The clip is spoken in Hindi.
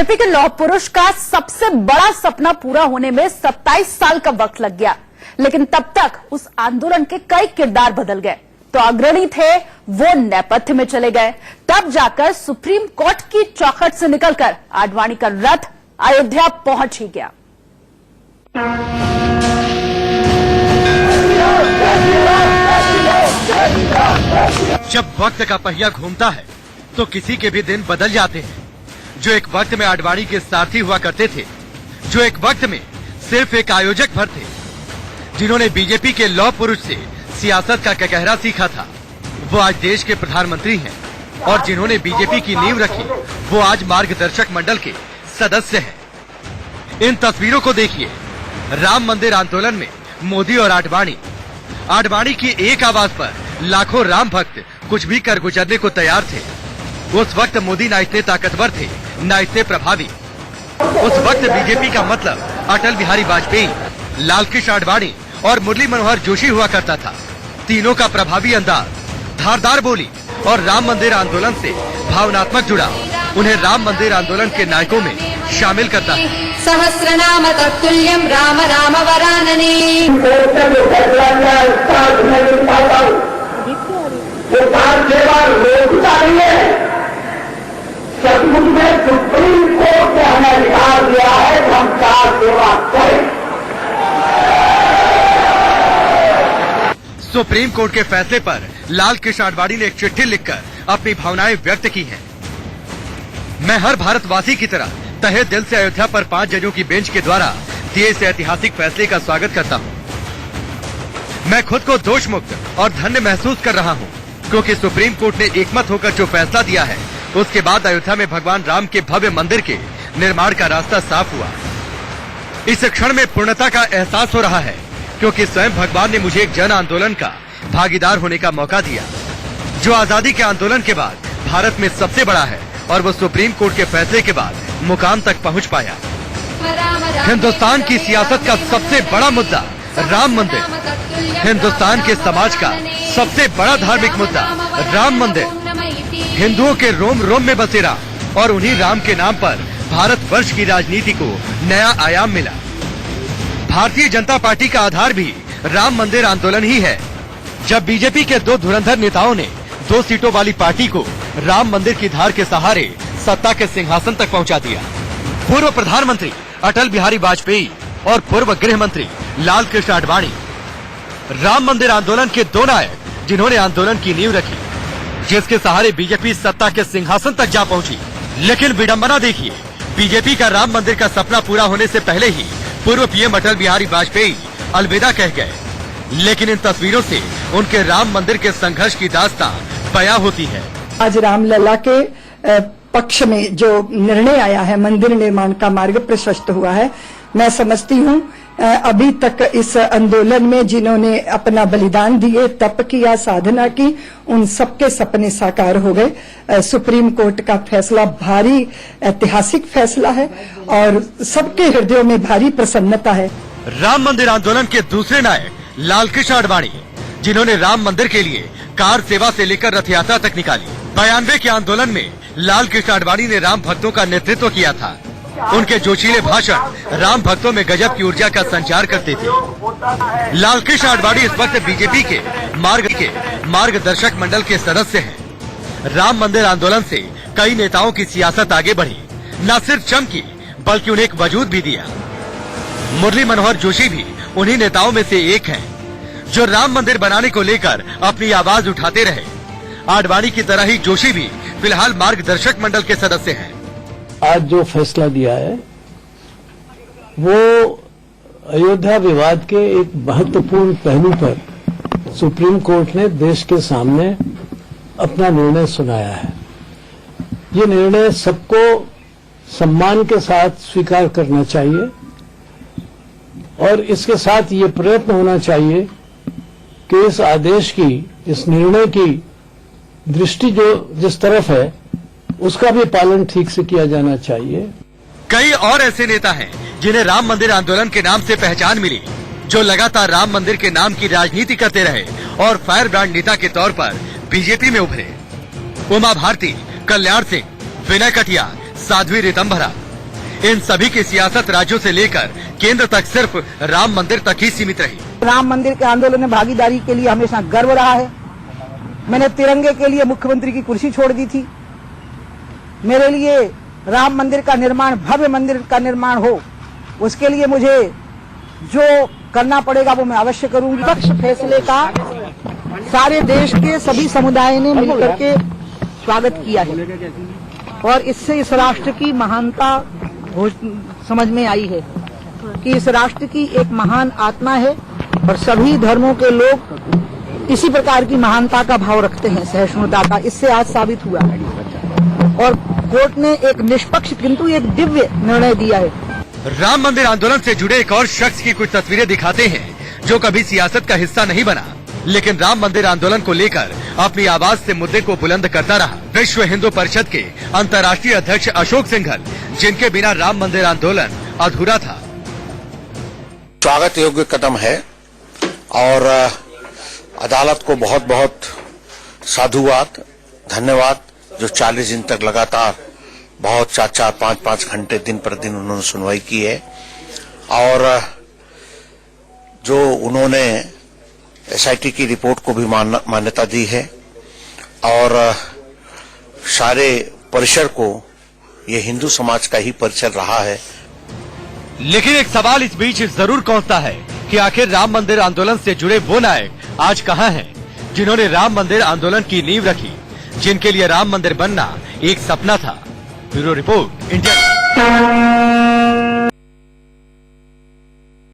बीजेपी के लौह पुरुष का सबसे बड़ा सपना पूरा होने में 27 साल का वक्त लग गया, लेकिन तब तक उस आंदोलन के कई किरदार बदल गए। तो अग्रणी थे वो नेपथ्य में चले गए, तब जाकर सुप्रीम कोर्ट की चौखट से निकलकर आडवाणी का रथ अयोध्या पहुंच ही गया। जब वक्त का पहिया घूमता है तो किसी के भी दिन बदल जाते हैं। जो एक वक्त में आडवाणी के सारथी हुआ करते थे, जो एक वक्त में सिर्फ एक आयोजक भर थे, जिन्होंने बीजेपी के लौह पुरुष से सियासत का कहरा सीखा था, वो आज देश के प्रधानमंत्री हैं। और जिन्होंने बीजेपी की नींव रखी, वो आज मार्गदर्शक मंडल के सदस्य हैं। इन तस्वीरों को देखिए। राम मंदिर आंदोलन में मोदी और आडवाणी की एक आवाज पर लाखों राम भक्त कुछ भी कर गुजरने को तैयार थे। उस वक्त मोदी न इतने ताकतवर थे, न इतने प्रभावी। उस वक्त बीजेपी का मतलब अटल बिहारी वाजपेयी, लाल कृष्ण आडवाणी और मुरली मनोहर जोशी हुआ करता था। तीनों का प्रभावी अंदाज, धारदार बोली और राम मंदिर आंदोलन से भावनात्मक जुड़ाव उन्हें राम मंदिर आंदोलन के नायकों में शामिल करता है। सहस्रनाम तत्तुल्यं राम राम वरानने। सचमुच में सुप्रीम कोर्ट ने हमें अधिकार दिया है कि हम कार सेवा करें। सुप्रीम कोर्ट के फैसले पर लाल कृष्ण आडवाणी ने एक चिट्ठी लिखकर अपनी भावनाएं व्यक्त की हैं। मैं हर भारतवासी की तरह तहे दिल से अयोध्या पर 5 जजों की बेंच के द्वारा दिए इस ऐतिहासिक फैसले का स्वागत करता हूं। मैं खुद को दोष मुक्त और धन्य महसूस कर रहा हूं, क्योंकि सुप्रीम कोर्ट ने एकमत होकर जो फैसला दिया है, उसके बाद अयोध्या में भगवान राम के भव्य मंदिर के निर्माण का रास्ता साफ हुआ। इस क्षण में पूर्णता का एहसास हो रहा है, क्योंकि स्वयं भगवान ने मुझे एक जन आंदोलन का भागीदार होने का मौका दिया, जो आजादी के आंदोलन के बाद भारत में सबसे बड़ा है, और वो सुप्रीम कोर्ट के फैसले के बाद मुकाम तक पहुंच पाया। हिंदुस्तान की सियासत का सबसे बड़ा मुद्दा राम मंदिर, हिंदुस्तान के समाज का सबसे बड़ा धार्मिक मुद्दा राम मंदिर, हिंदुओं के रोम रोम में बसे राम, और उन्हीं राम के नाम पर भारतवर्ष की राजनीति को नया आयाम मिला। भारतीय जनता पार्टी का आधार भी राम मंदिर आंदोलन ही है। जब बीजेपी के 2 धुरंधर नेताओं ने 2 सीटों वाली पार्टी को राम मंदिर की धार के सहारे सत्ता के सिंहासन तक पहुंचा दिया। पूर्व प्रधानमंत्री अटल बिहारी वाजपेयी और पूर्व गृह मंत्री लाल कृष्ण आडवाणी, राम मंदिर आंदोलन के 2 नायक, जिन्होंने आंदोलन की नींव रखी, जिसके सहारे बीजेपी सत्ता के सिंहासन तक जा पहुंची। लेकिन विडंबना देखिए, बीजेपी का राम मंदिर का सपना पूरा होने से पहले ही पूर्व पीएम अटल बिहारी वाजपेयी अलविदा कह गए। लेकिन इन तस्वीरों से उनके राम मंदिर के संघर्ष की दास्तां बयां होती है। आज रामलला के पक्ष में जो निर्णय आया है, मंदिर निर्माण का मार्ग प्रशस्त हुआ है। मैं समझती हूँ अभी तक इस आंदोलन में जिन्होंने अपना बलिदान दिए, तप किया, साधना की, उन सबके सपने साकार हो गए। सुप्रीम कोर्ट का फैसला भारी ऐतिहासिक फैसला है और सबके हृदयों में भारी प्रसन्नता है। राम मंदिर आंदोलन के दूसरे नायक लाल कृष्ण आडवाणी, जिन्होंने राम मंदिर के लिए कार सेवा से लेकर रथ यात्रा तक निकाली। 92 के आंदोलन में लाल कृष्ण आडवाणी ने राम भक्तों का नेतृत्व किया था। उनके जोशीले भाषण राम भक्तों में गजब की ऊर्जा का संचार करते थे। लाल कृष्ण आडवाणी इस वक्त बीजेपी के मार्गदर्शक मंडल के सदस्य हैं। राम मंदिर आंदोलन से कई नेताओं की सियासत आगे बढ़ी, न सिर्फ चमकी बल्कि उन्हें एक वजूद भी दिया। मुरली मनोहर जोशी भी उन्हीं नेताओं में से एक हैं, जो राम मंदिर बनाने को लेकर अपनी आवाज उठाते रहे। आडवाणी की तरह ही जोशी भी फिलहाल मार्गदर्शक मंडल के सदस्य हैं। आज जो फैसला दिया है वो अयोध्या विवाद के एक महत्वपूर्ण पहलू पर सुप्रीम कोर्ट ने देश के सामने अपना निर्णय सुनाया है। ये निर्णय सबको सम्मान के साथ स्वीकार करना चाहिए और इसके साथ ये प्रयत्न होना चाहिए कि इस आदेश की, इस निर्णय की दृष्टि जो जिस तरफ है उसका भी पालन ठीक से किया जाना चाहिए। कई और ऐसे नेता हैं जिन्हें राम मंदिर आंदोलन के नाम से पहचान मिली, जो लगातार राम मंदिर के नाम की राजनीति करते रहे और फायर ब्रांड नेता के तौर पर बीजेपी में उभरे। उमा भारती, कल्याण सिंह, विनय कटियार, साध्वी रितंभरा, इन सभी की सियासत राज्यों से लेकर केंद्र तक सिर्फ राम मंदिर तक ही सीमित रही। राम मंदिर के आंदोलन में भागीदारी के लिए हमेशा गर्व रहा है। मैंने तिरंगे के लिए मुख्यमंत्री की कुर्सी छोड़ दी थी। मेरे लिए राम मंदिर का निर्माण, भव्य मंदिर का निर्माण हो, उसके लिए मुझे जो करना पड़ेगा वो मैं अवश्य करूंगी। पक्ष फैसले का सारे देश के सभी समुदाय ने मिलकर के स्वागत किया है और इससे इस राष्ट्र की महानता समझ में आई है कि इस राष्ट्र की एक महान आत्मा है और सभी धर्मों के लोग इसी प्रकार की महानता का भाव रखते हैं, सहिष्णुता का। इससे आज साबित हुआ और कोर्ट ने एक निष्पक्ष किंतु एक दिव्य निर्णय दिया है। राम मंदिर आंदोलन से जुड़े एक और शख्स की कुछ तस्वीरें दिखाते हैं जो कभी सियासत का हिस्सा नहीं बना, लेकिन राम मंदिर आंदोलन को लेकर अपनी आवाज से मुद्दे को बुलंद करता रहा। विश्व हिंदू परिषद के अंतर्राष्ट्रीय अध्यक्ष अशोक सिंघल, जिनके बिना राम मंदिर आंदोलन अधूरा था। स्वागत योग्य कदम है और अदालत को बहुत बहुत साधुवाद, धन्यवाद जो 40 दिन तक लगातार बहुत 4-4, 5-5 घंटे दिन पर दिन उन्होंने सुनवाई की है और जो उन्होंने एसआईटी की रिपोर्ट को भी मान्यता दी है और सारे परिसर को ये हिंदू समाज का ही परिसर रहा है। लेकिन एक सवाल इस बीच जरूर कौंधता है कि आखिर राम मंदिर आंदोलन से जुड़े वो नायक आज कहाँ हैं जिन्होंने राम मंदिर आंदोलन की नींव रखी, जिनके लिए राम मंदिर बनना एक सपना था। Bureau report, India.